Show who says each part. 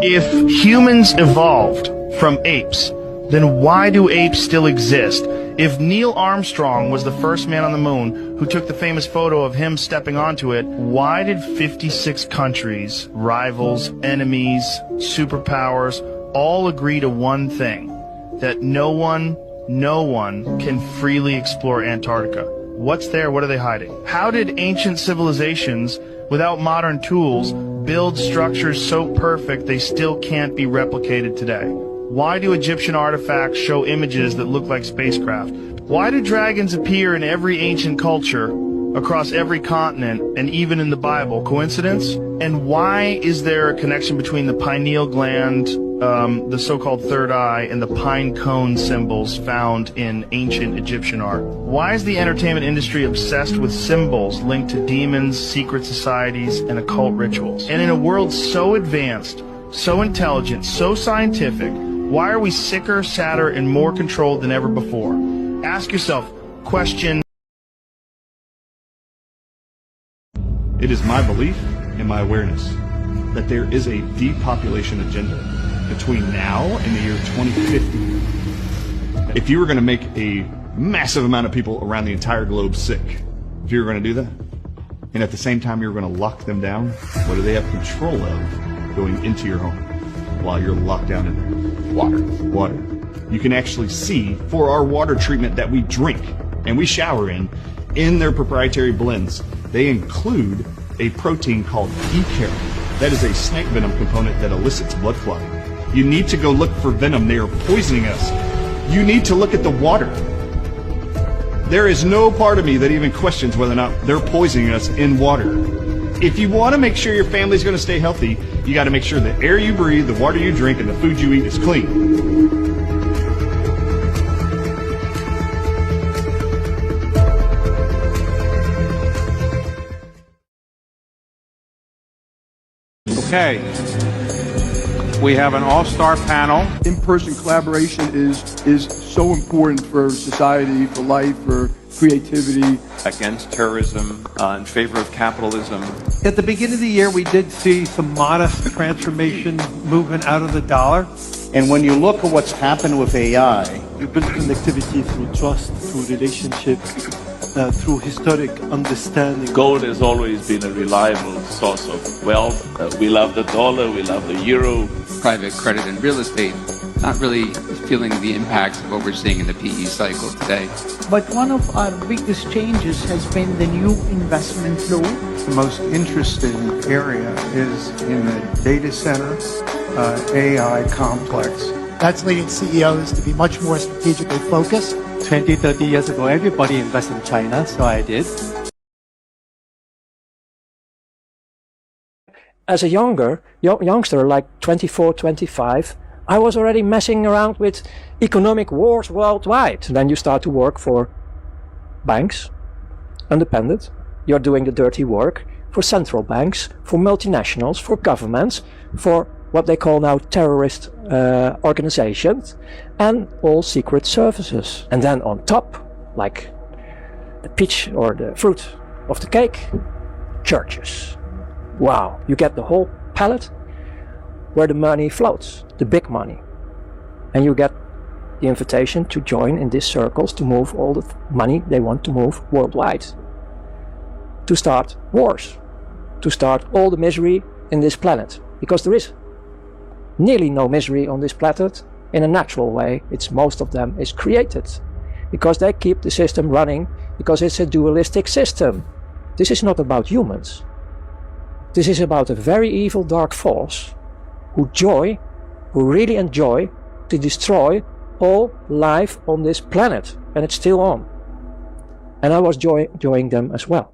Speaker 1: If humans evolved from apes, then why do apes still exist? If Neil Armstrong was the first man on the moon who took the famous photo of him stepping onto it, why did 56 countries, rivals, enemies, superpowers, all agree to one thing? That no one can freely explore Antarctica. What's there? What are they hiding? How did ancient civilizations, without modern tools, build structures so perfect they still can't be replicated today? Why do Egyptian artifacts show images that look like spacecraft? Why do dragons appear in every ancient culture, across every continent, and even in the Bible? Coincidence? And why is there a connection between the pineal gland, the so-called third eye, and the pine cone symbols found in ancient Egyptian art? Why is the entertainment industry obsessed with symbols linked to demons, secret societies, and occult rituals? And in a world so advanced, so intelligent, so scientific, why are we sicker, sadder, and more controlled than ever before? Ask yourself, question.
Speaker 2: It is my belief and my awareness that there is a depopulation agenda between now and the year 2050. If you were going to make a massive amount of people around the entire globe sick, if you were going to do that, and at the same time you were going to lock them down, what do they have control of going into your home while you're locked down in there? Water. You can actually see for our water treatment that we drink and we shower in their proprietary blends, they include a protein called E-carol. That is a snake venom component that elicits blood clotting. You need to go look for venom. They are poisoning us. You need to look at the water. There is no part of me that even questions whether or not they're poisoning us in water. If you want to make sure your family's going to stay healthy, you got to make sure the air you breathe, the water you drink, and the food you eat is clean.
Speaker 3: Okay, we have an all-star panel.
Speaker 4: In-person collaboration is so important for society, for life, for creativity.
Speaker 5: Against terrorism, in favor of capitalism.
Speaker 6: At the beginning of the year, we did see some modest transformation movement out of the dollar.
Speaker 7: And when you look at what's happened with AI,
Speaker 6: You build connectivity through trust, through relationship, through historic understanding.
Speaker 5: Gold has always been a reliable source of wealth. We love the dollar, we love the euro.
Speaker 8: Private credit and real estate, not really feeling the impacts of what we're seeing in the PE cycle today.
Speaker 9: But one of our biggest changes has been the new investment flow.
Speaker 10: The most interesting area is in the data center, AI complex.
Speaker 11: That's leading CEOs to be much more strategically focused.
Speaker 6: 20, 30 years ago, everybody invested in China, so I did.
Speaker 12: As a youngster, like 24, 25, I was already messing around with economic wars worldwide. Then you start to work for banks, independent. You're doing the dirty work for central banks, for multinationals, for governments, for what they call now terrorist organizations, and all secret services. And then on top, like the peach or the fruit of the cake, churches. Wow, you get the whole palette where the money floats, the big money. And you get the invitation to join in these circles to move all the money they want to move worldwide. To start wars, to start all the misery in this planet. Because there is nearly no misery on this planet in a natural way. Most of them is created. Because they keep the system running, because it's a dualistic system. This is not about humans. This is about a very evil dark force who really enjoy to destroy all life on this planet. And it's still on. And I was enjoying them as well.